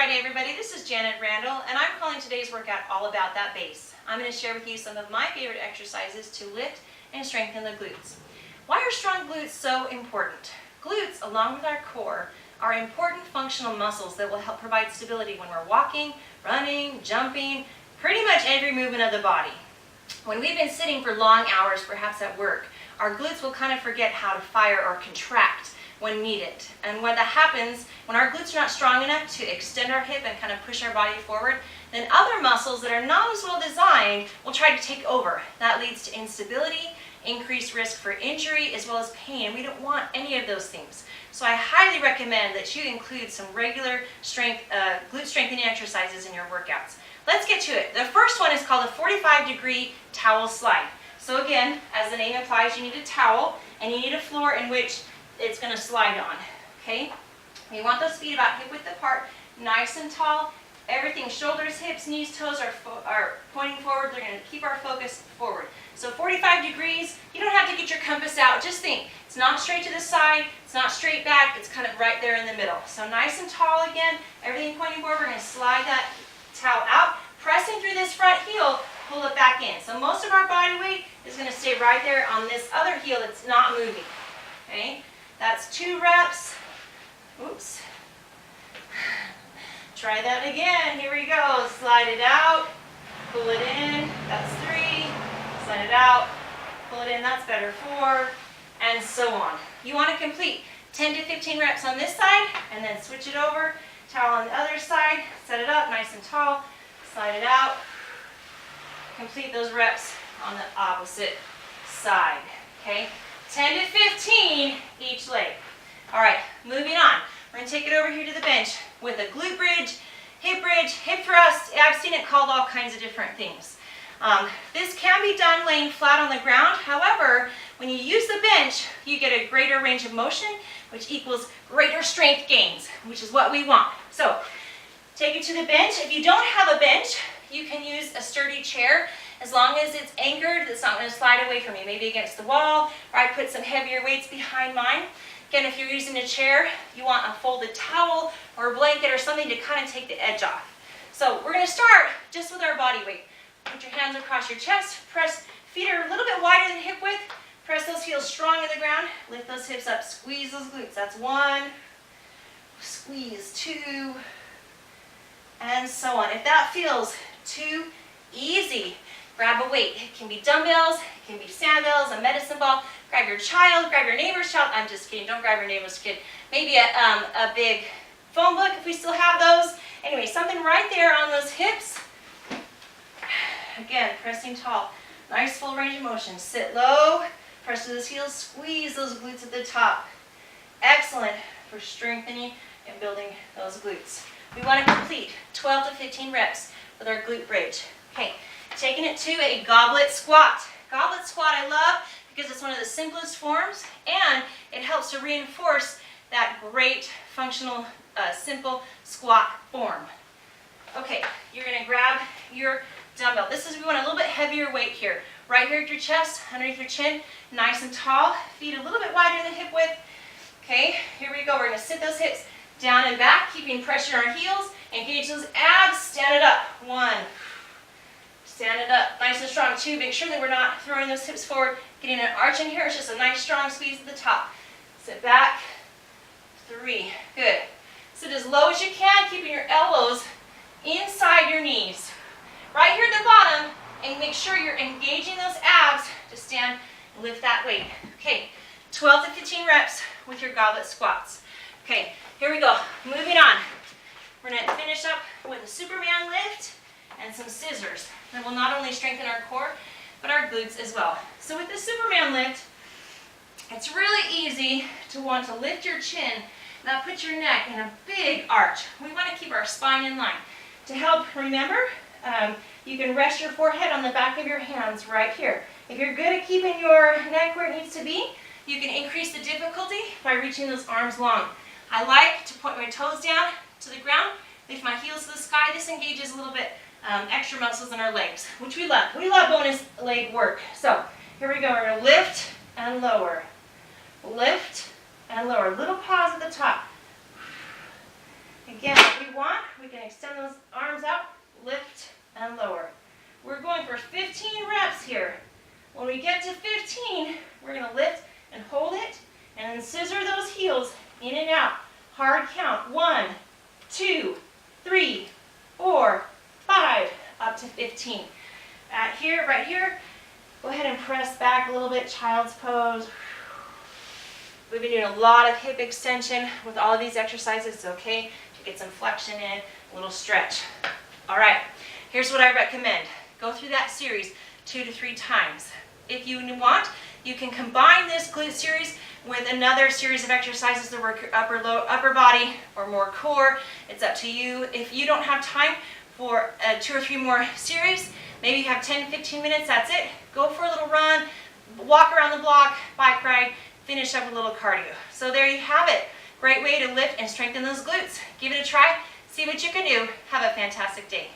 Friday, everybody. This is Janet Randall, and I'm calling today's workout all about that base. I'm going to share with you some of my favorite exercises to lift and strengthen the glutes. Why are strong glutes so important? Glutes, along with our core, are important functional muscles that will help provide stability when we're walking, running, jumping, pretty much every movement of the body. When we've been sitting for long hours, perhaps at work, our glutes will kind of forget how to fire or contract when needed. And when that happens, when our glutes are not strong enough to extend our hip and kind of push our body forward, then other muscles that are not as well designed will try to take over. That leads to instability, increased risk for injury, as well as pain. We don't want any of those things. So I highly recommend that you include some regular glute strengthening exercises in your workouts. Let's get to it. The first one is called a 45-degree towel slide. So again, as the name implies, you need a towel and you need a floor in which it's going to slide on, okay? We want those feet about hip width apart, nice and tall. Everything, shoulders, hips, knees, toes are pointing forward. They're going to keep our focus forward. So 45 degrees, you don't have to get your compass out. Just think, it's not straight to the side, it's not straight back, it's kind of right there in the middle. So nice and tall again, everything pointing forward. We're going to slide that towel out, pressing through this front heel, pull it back in. So most of our body weight is going to stay right there on this other heel that's not moving, okay? That's 2 reps. Oops. Try that again. Here we go. Slide it out. Pull it in. That's 3. Slide it out. Pull it in. That's better. 4. And so on. You want to complete 10 to 15 reps on this side and then switch it over. Towel on the other side. Set it up nice and tall. Slide it out. Complete those reps on the opposite side. Okay? 10 to 15 each leg. All right, moving on. We're going to take it over here to the bench with a glute bridge, hip thrust. I've seen it called all kinds of different things. This can be done laying flat on the ground. However, when you use the bench, you get a greater range of motion, which equals greater strength gains, which is what we want. So, take it to the bench. If you don't have a bench, you can use a sturdy chair. As long as it's anchored, it's not going to slide away from you, maybe against the wall, or I put some heavier weights behind mine. Again, if you're using a chair, you want a folded towel or a blanket or something to kind of take the edge off. So we're going to start just with our body weight. Put your hands across your chest, press, feet are a little bit wider than hip width, press those heels strong in the ground, lift those hips up, squeeze those glutes. That's 1, squeeze 2, and so on. If that feels too easy, grab a weight. It can be dumbbells, it can be sandbells, a medicine ball. Grab your child, grab your neighbor's child. I'm just kidding, don't grab your neighbor's kid. Maybe a big phone book if we still have those. Anyway, something right there on those hips. Again, pressing tall. Nice full range of motion. Sit low, press to those heels, squeeze those glutes at the top. Excellent for strengthening and building those glutes. We want to complete 12 to 15 reps with our glute bridge. Okay. Taking it to a goblet squat. Goblet squat I love because it's one of the simplest forms and it helps to reinforce that great functional simple squat form. Okay, you're going to grab your dumbbell. We want a little bit heavier weight here. Right here at your chest, underneath your chin, nice and tall. Feet a little bit wider than hip width. Okay, here we go. We're going to sit those hips down and back, keeping pressure on our heels. Engage those abs. Stand it up. 1. Stand it up, nice and strong. 2, make sure that we're not throwing those hips forward, getting an arch in here. It's just a nice strong squeeze at the top. Sit back. 3, good. Sit as low as you can, keeping your elbows inside your knees. Right here at the bottom, and make sure you're engaging those abs to stand and lift that weight. Okay, 12 to 15 reps with your goblet squats. Okay, here we go. Moving on. We're going to finish up with a Superman lift and some scissors that will not only strengthen our core, but our glutes as well. So with the Superman lift, it's really easy to want to lift your chin. Now put your neck in a big arch. We want to keep our spine in line. To help, remember, you can rest your forehead on the back of your hands right here. If you're good at keeping your neck where it needs to be, you can increase the difficulty by reaching those arms long. I like to point my toes down to the ground, lift my heels to the sky. This engages a little bit extra muscles in our legs, which we love. We love bonus leg work. So here we go. We're going to lift and lower. Lift and lower. Little pause at the top. Again, what we want, We can extend those arms out, lift and lower. We're going for 15 reps here. When we get to 15, we're going to lift and hold it, and then scissor those heels in and out. Hard count. 1, 2, 3, 4, 5, up to 15. Here, right here, go ahead and press back a little bit, child's pose. We've been doing a lot of hip extension with all of these exercises. It's okay to get some flexion in, a little stretch. All right, here's what I recommend. Go through that series 2 to 3 times. If you want, you can combine this glute series with another series of exercises that work your upper body or more core. It's up to you. If you don't have time for 2 or 3 more series, maybe you have 10, 15 minutes, that's it. Go for a little run, walk around the block, bike ride, finish up with a little cardio. So there you have it. Great way to lift and strengthen those glutes. Give it a try, see what you can do. Have a fantastic day.